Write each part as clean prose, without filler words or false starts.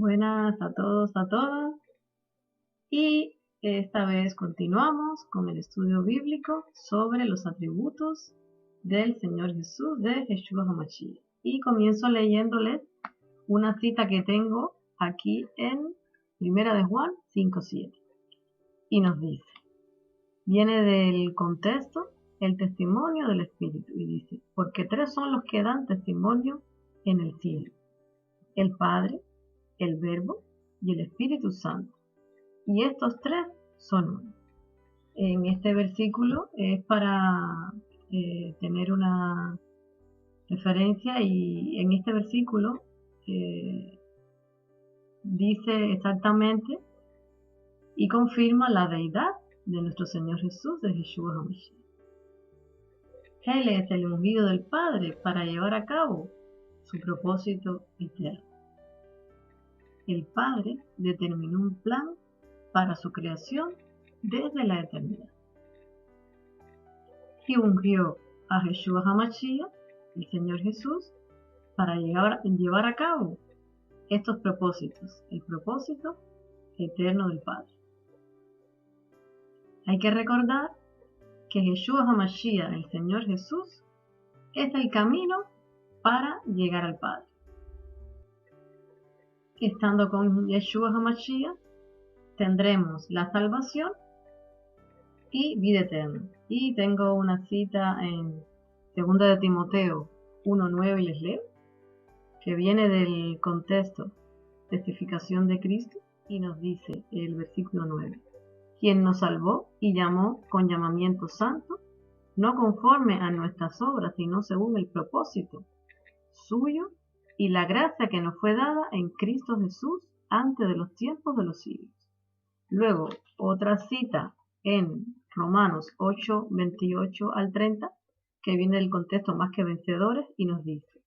Buenas a todos, a todas. Y esta vez continuamos con el estudio bíblico sobre los atributos del Señor Jesús, de Yeshua HaMashiach. Y comienzo leyéndoles una cita que tengo aquí en 1 de Juan 5:7. Y nos dice, viene del contexto, el testimonio del Espíritu. Y dice, porque tres son los que dan testimonio en el cielo: el Padre, el Verbo y el Espíritu Santo. Y estos tres son uno. En este versículo es para tener una referencia, y en este versículo dice exactamente y confirma la deidad de nuestro Señor Jesús, de Yeshua HaMashiach. Él es el ungido del Padre para llevar a cabo su propósito eterno. El Padre determinó un plan para su creación desde la eternidad. Y ungió a Yeshua HaMashiach, el Señor Jesús, para llevar a cabo estos propósitos, el propósito eterno del Padre. Hay que recordar que Yeshua HaMashiach, el Señor Jesús, es el camino para llegar al Padre. Estando con Yeshua HaMashiach, tendremos la salvación y vida eterna. Y tengo una cita en 2 de Timoteo 1:9, y les leo, que viene del contexto testificación de Cristo, y nos dice el versículo 9, quien nos salvó y llamó con llamamiento santo, no conforme a nuestras obras, sino según el propósito suyo y la gracia que nos fue dada en Cristo Jesús antes de los tiempos de los siglos. Luego, otra cita en Romanos 8:28 al 30, que viene del contexto más que vencedores, y nos dice,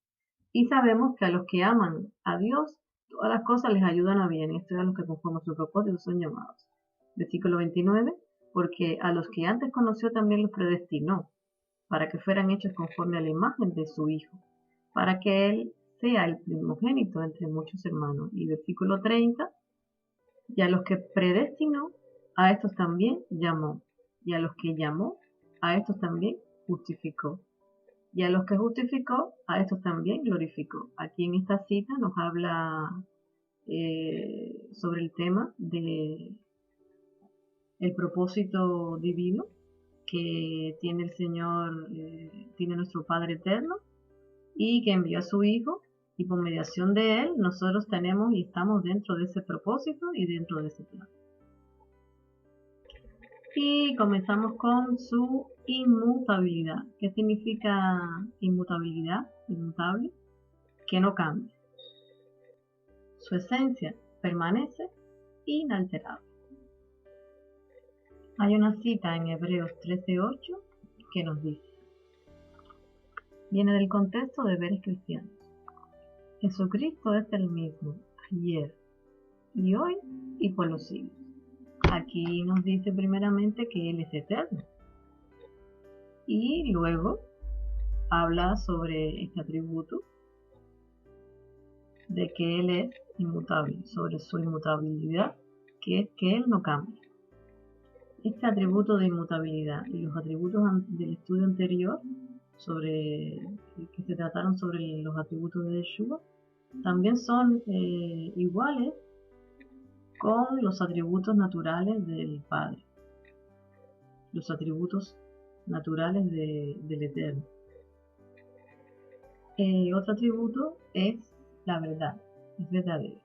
y sabemos que a los que aman a Dios, todas las cosas les ayudan a bien, y esto es a los que conforme a su propósito son llamados. Versículo 29, porque a los que antes conoció también los predestinó, para que fueran hechos conforme a la imagen de su Hijo, para que Él sea el primogénito entre muchos hermanos. Y versículo 30, y a los que predestinó, a estos también llamó, y a los que llamó, a estos también justificó, y a los que justificó, a estos también glorificó. Aquí en esta cita nos habla sobre el tema de el propósito divino que tiene el Señor, tiene nuestro Padre eterno, y que envió a su Hijo, y por mediación de Él nosotros tenemos y estamos dentro de ese propósito y dentro de ese plan. Y comenzamos con su inmutabilidad. ¿Qué significa inmutabilidad? Inmutable, que no cambia. Su esencia permanece inalterable. Hay una cita en Hebreos 13:8 que nos dice, viene del contexto de veres cristianos. Jesucristo es el mismo ayer y hoy y por los siglos. Aquí nos dice primeramente que Él es eterno, y luego habla sobre este atributo de que Él es inmutable, sobre su inmutabilidad, que es que Él no cambia. Este atributo de inmutabilidad y los atributos del estudio anterior que se trataron sobre los atributos de Yeshua también son iguales con los atributos naturales del Padre, los atributos naturales del Eterno. Otro atributo es la verdad, es verdadero.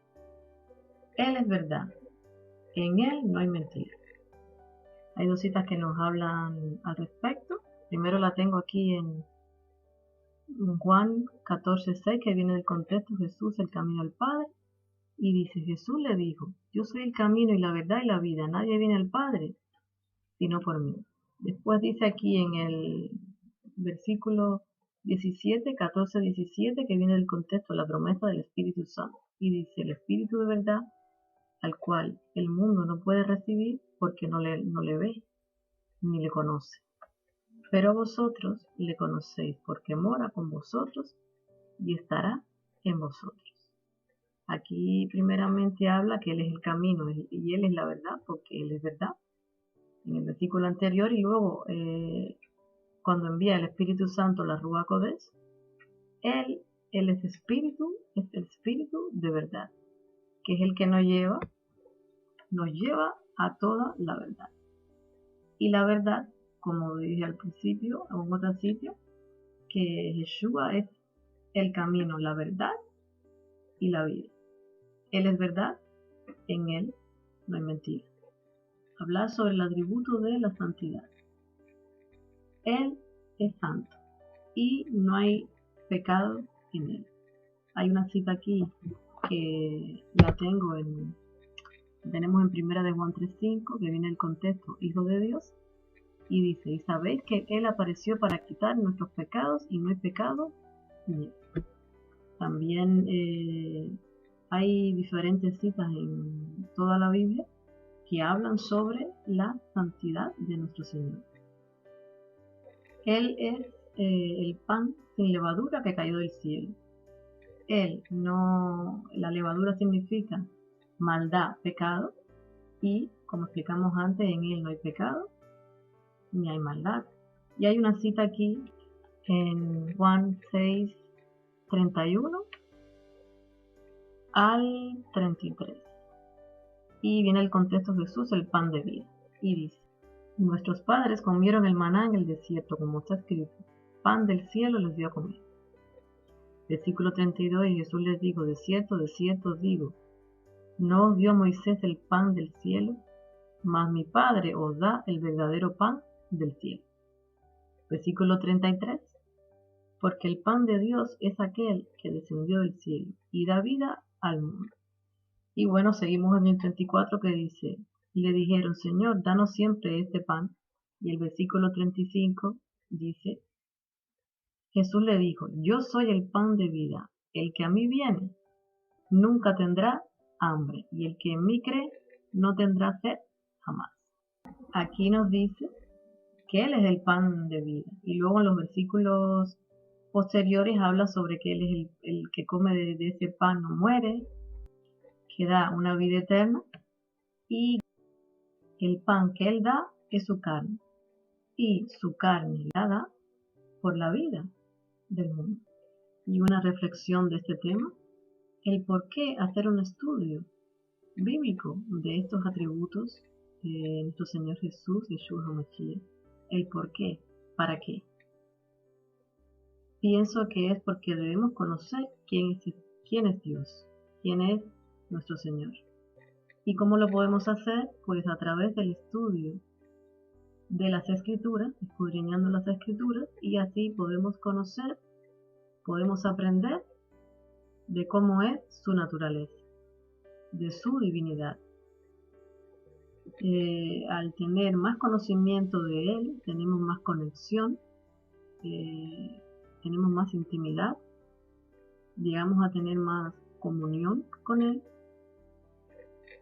Él es verdad, en Él no hay mentira. Hay dos citas que nos hablan al respecto. Primero la tengo aquí en Juan 14:6, que viene del contexto Jesús, el camino al Padre, y dice, Jesús le dijo, yo soy el camino y la verdad y la vida, nadie viene al Padre sino por mí. Después dice aquí en el versículo 14:17, que viene del contexto la promesa del Espíritu Santo, y dice, el Espíritu de verdad, al cual el mundo no puede recibir porque no le ve ni le conoce, pero vosotros le conocéis porque mora con vosotros y estará en vosotros. Aquí primeramente habla que Él es el camino y Él es la verdad, porque Él es verdad, en el versículo anterior, y luego cuando envía el Espíritu Santo, la Ruach Kodesh, Él es espíritu, es el espíritu de verdad, que es el que nos lleva a toda la verdad. Y la verdad, como dije al principio, en otro sitio, que Yeshua es el camino, la verdad y la vida. Él es verdad, en Él no hay mentira. Hablar sobre el atributo de la santidad. Él es santo y no hay pecado en Él. Hay una cita aquí que la tenemos en primera de Juan 3:5, que viene el contexto, Hijo de Dios, y dice, y sabéis que Él apareció para quitar nuestros pecados y no hay pecado en Él. También hay diferentes citas en toda la Biblia que hablan sobre la santidad de nuestro Señor. Él es el pan sin levadura que cayó del cielo. La levadura significa maldad, pecado, y como explicamos antes, en Él no hay pecado, ni hay maldad. Y hay una cita aquí en Juan 6:31 al 33. Y viene el contexto de Jesús, el pan de vida. Y dice, nuestros padres comieron el maná en el desierto, como está escrito, pan del cielo les dio a comer. Versículo 32, y Jesús les dijo, de cierto os digo, no os dio Moisés el pan del cielo, mas mi Padre os da el verdadero pan del cielo. Versículo 33, porque el pan de Dios es aquel que descendió del cielo y da vida al mundo. Y bueno, seguimos en el 34 que dice, le dijeron, Señor, danos siempre este pan. Y el versículo 35 dice, Jesús le dijo, yo soy el pan de vida, el que a mí viene nunca tendrá hambre, y el que en mí cree no tendrá sed jamás. Aquí nos dice que Él es el pan de vida, y luego en los versículos posteriores habla sobre que Él es el que come de ese pan no muere, que da una vida eterna, y el pan que Él da es su carne, y su carne la da por la vida del mundo. Y una reflexión de este tema, el por qué hacer un estudio bíblico de estos atributos de nuestro Señor Jesús, Yeshua HaMashiach. El por qué, para qué. Pienso que es porque debemos conocer quién es Dios, quién es nuestro Señor. ¿Y cómo lo podemos hacer? Pues a través del estudio de las Escrituras, escudriñando las Escrituras, y así podemos conocer, podemos aprender de cómo es su naturaleza, de su divinidad. Al tener más conocimiento de Él, tenemos más conexión, tenemos más intimidad, llegamos a tener más comunión con Él,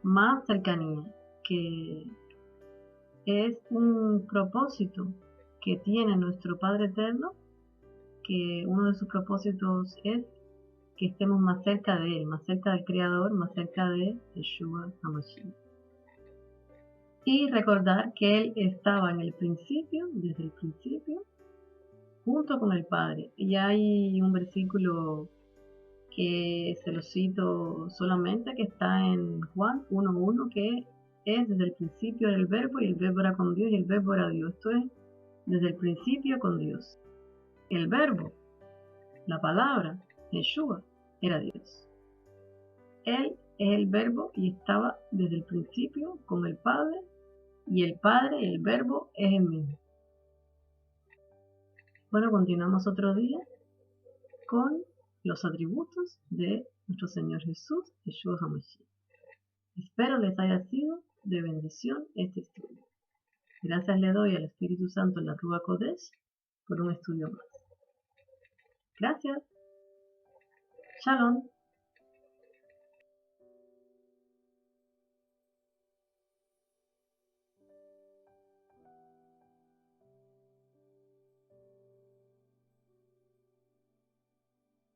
más cercanía, que es un propósito que tiene nuestro Padre Eterno, que uno de sus propósitos es que estemos más cerca de Él, más cerca del Creador, más cerca de Yeshua HaMashiach. Y recordar que Él estaba en el principio, desde el principio, junto con el Padre. Y hay un versículo que se lo cito solamente, que está en Juan 1:1, que es desde el principio era el verbo y el verbo era con Dios y el verbo era Dios. Esto es desde el principio con Dios. El verbo, la palabra, Yeshua, era Dios. Él es el verbo y estaba desde el principio con el Padre, y el Padre, el verbo, es el mismo. Bueno, continuamos otro día con los atributos de nuestro Señor Jesús, Yeshua HaMashiach. Espero les haya sido de bendición este estudio. Gracias le doy al Espíritu Santo en la Ruach Kodesh por un estudio más. Gracias. Shalom.